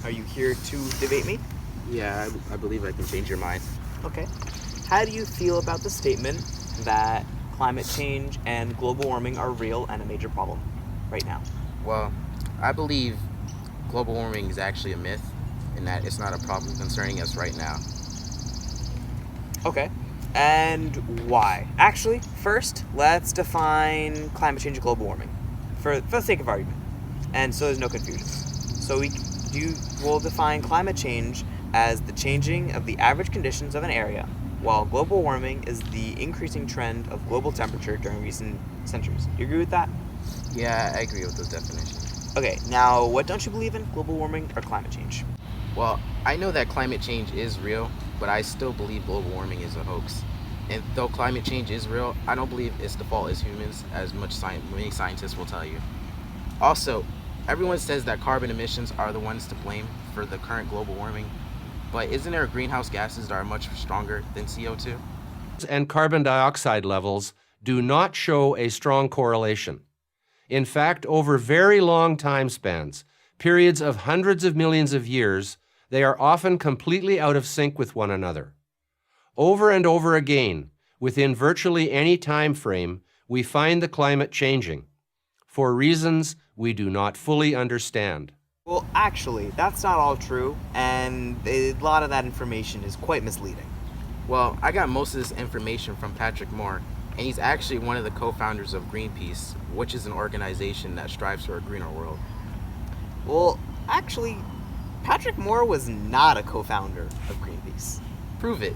Are you here to debate me? Yeah, I believe I can change your mind. Okay. How do you feel about the statement that climate change and global warming are real and a major problem right now? Well, I believe global warming is actually a myth and that it's not a problem concerning us right now. Okay. And why? Actually, first, let's define climate change and global warming for the sake of argument. And so there's no confusion. So we'll define climate change as the changing of the average conditions of an area, while global warming is the increasing trend of global temperature during recent centuries. Do you agree with that? Yeah, I agree with those definitions. Okay, now what don't you believe in, global warming or climate change? Well, I know that climate change is real, but I still believe global warming is a hoax. And though climate change is real, I don't believe it's the fault as humans, as many scientists will tell you. Also, everyone says that carbon emissions are the ones to blame for the current global warming, but isn't there greenhouse gases that are much stronger than CO2? And carbon dioxide levels do not show a strong correlation. In fact, over very long time spans, periods of hundreds of millions of years, they are often completely out of sync with one another. Over and over again, within virtually any time frame, we find the climate changing for reasons we do not fully understand. Well, actually, that's not all true, and a lot of that information is quite misleading. Well, I got most of this information from Patrick Moore, and he's actually one of the co-founders of Greenpeace, which is an organization that strives for a greener world. Well, actually, Patrick Moore was not a co-founder of Greenpeace. Prove it.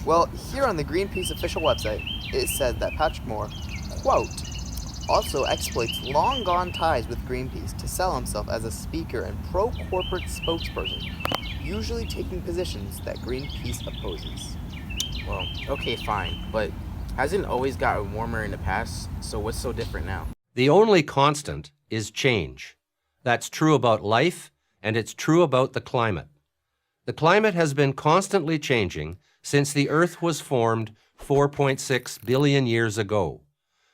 Well, here on the Greenpeace official website, it said that Patrick Moore, quote, also exploits long-gone ties with Greenpeace to sell himself as a speaker and pro-corporate spokesperson, usually taking positions that Greenpeace opposes. Well, okay, fine, but hasn't it always gotten warmer in the past, so what's so different now? The only constant is change. That's true about life, and it's true about the climate. The climate has been constantly changing since the Earth was formed 4.6 billion years ago.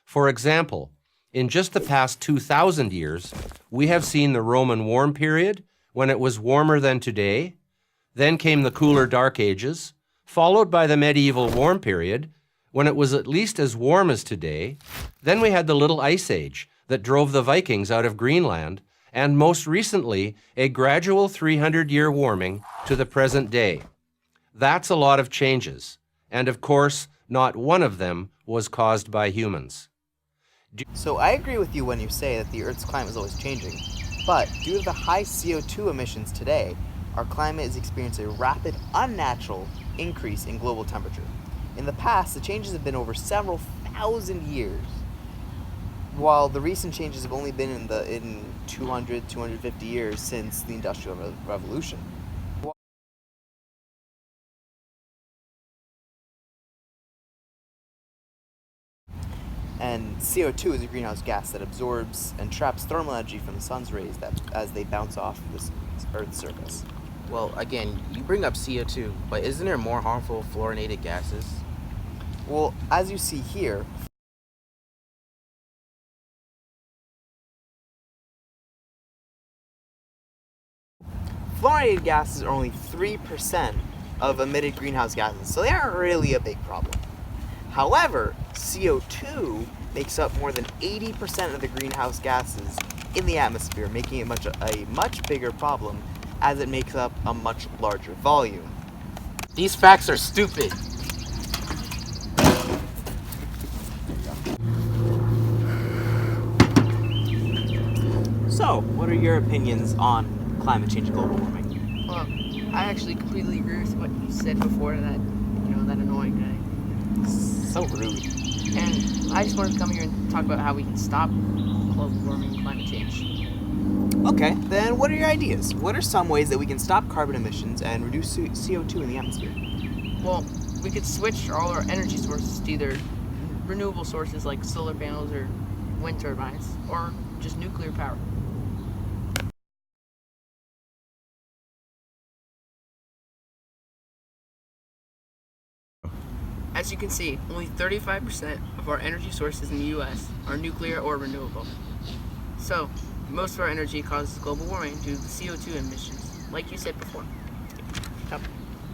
For example, in just the past 2,000 years, we have seen the Roman warm period, when it was warmer than today. Then came the cooler Dark Ages, followed by the medieval warm period, when it was at least as warm as today. Then we had the Little Ice Age that drove the Vikings out of Greenland, and most recently, a gradual 300-year warming to the present day. That's a lot of changes, and of course, not one of them was caused by humans. So I agree with you when you say that the Earth's climate is always changing, but due to the high CO2 emissions today, our climate is experiencing a rapid, unnatural increase in global temperature. In the past, the changes have been over several thousand years, while the recent changes have only been in 200, 250 years since the Industrial Revolution. And CO2 is a greenhouse gas that absorbs and traps thermal energy from the sun's rays as they bounce off this Earth's surface. Well, again, you bring up CO2, but isn't there more harmful fluorinated gases? Well, as you see here, fluorinated gases are only 3% of emitted greenhouse gases, so they aren't really a big problem. However, CO2 makes up more than 80% of the greenhouse gases in the atmosphere, making it a much bigger problem as it makes up a much larger volume. These facts are stupid. So, what are your opinions on climate change and global warming? Well, I actually completely agree with what you said before, that annoying guy. So rude. And I just wanted to come here and talk about how we can stop global warming and climate change. Okay, then what are your ideas? What are some ways that we can stop carbon emissions and reduce CO2 in the atmosphere? Well, we could switch all our energy sources to either renewable sources like solar panels or wind turbines, or just nuclear power. as you can see, only 35% of our energy sources in the U.S. are nuclear or renewable. So, most of our energy causes global warming due to the CO2 emissions, like you said before.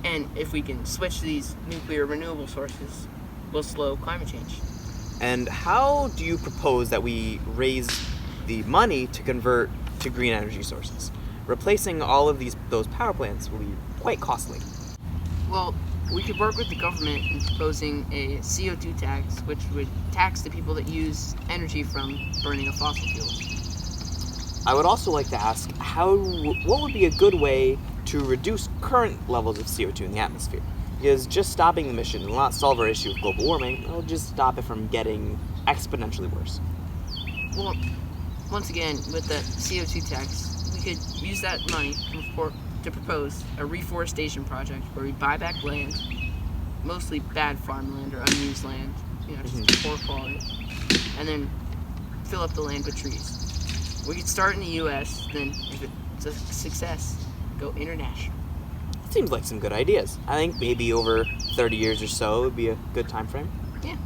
And if we can switch to these nuclear renewable sources, we'll slow climate change. And how do you propose that we raise the money to convert to green energy sources? Replacing all of those power plants will be quite costly. Well, we could work with the government in proposing a CO2 tax, which would tax the people that use energy from burning of fossil fuels. I would also like to ask what would be a good way to reduce current levels of CO2 in the atmosphere? Because just stopping the emission will not solve our issue of global warming, it'll just stop it from getting exponentially worse. Well, once again, with the CO2 tax, we could use that money to propose a reforestation project where we buy back land, mostly bad farmland or unused land, just poor quality, and then fill up the land with trees. We could start in the U.S., then if it's a success, go international. Seems like some good ideas. I think maybe over 30 years or so would be a good time frame. Yeah.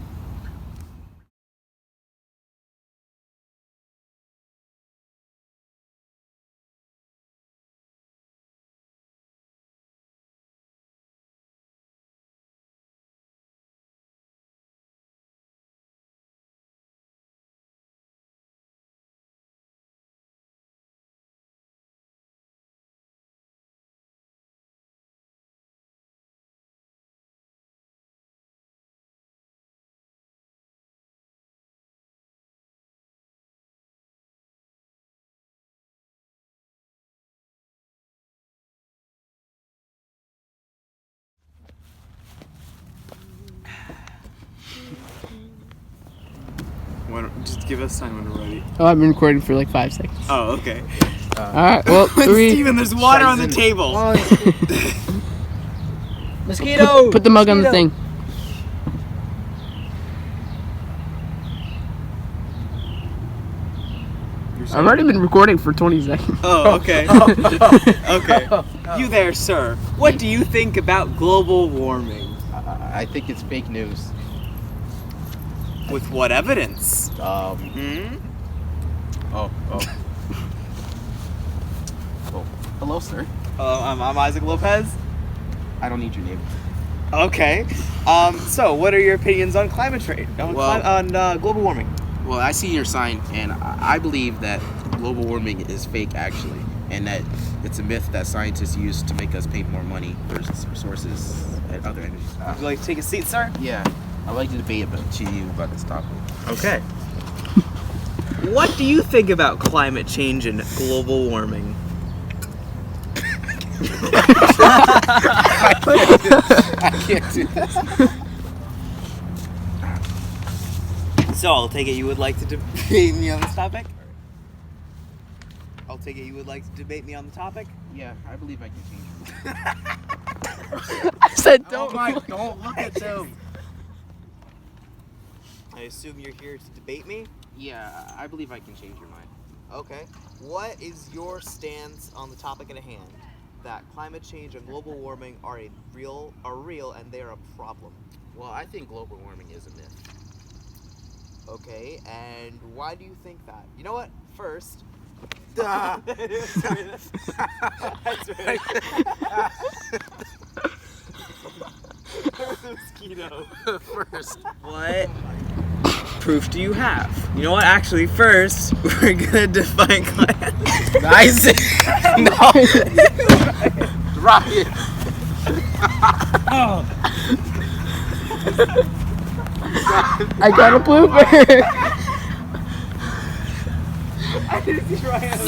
Just give us time when we're ready. Oh, I've been recording for like 5 seconds. Oh, okay. Alright, well, 3. Steven, there's water on the table. Mosquito! Put the mug on the thing. I've already been recording for 20 seconds. Oh, okay. Okay. You there, sir. What do you think about global warming? I think it's fake news. With what evidence? Oh. Hello, sir. I'm Isaac Lopez. I don't need your name. Okay. So what are your opinions on climate change? On global warming? Well, I see your sign, and I believe that global warming is fake, actually, and that it's a myth that scientists use to make us pay more money for resources and other energies. Would you like to take a seat, sir? Yeah, I'd like to debate to you about this topic. Okay. What do you think about climate change and global warming? I can't do this. So I'll take it you would like to debate me on this topic? I'll take it you would like to debate me on the topic? Yeah, I believe I can change it. I said don't. Don't look at them. I assume you're here to debate me? Yeah, I believe I can change your mind. Okay. What is your stance on the topic at hand? That climate change and global warming are real and they are a problem. Well, I think global warming is a myth. Okay, and why do you think that? You know what? First, Mosquito. First. What proof do you have? You know what? Actually, first, we're gonna define climate. Isaac! No! Rocket! I got a blooper. I didn't see Ryan.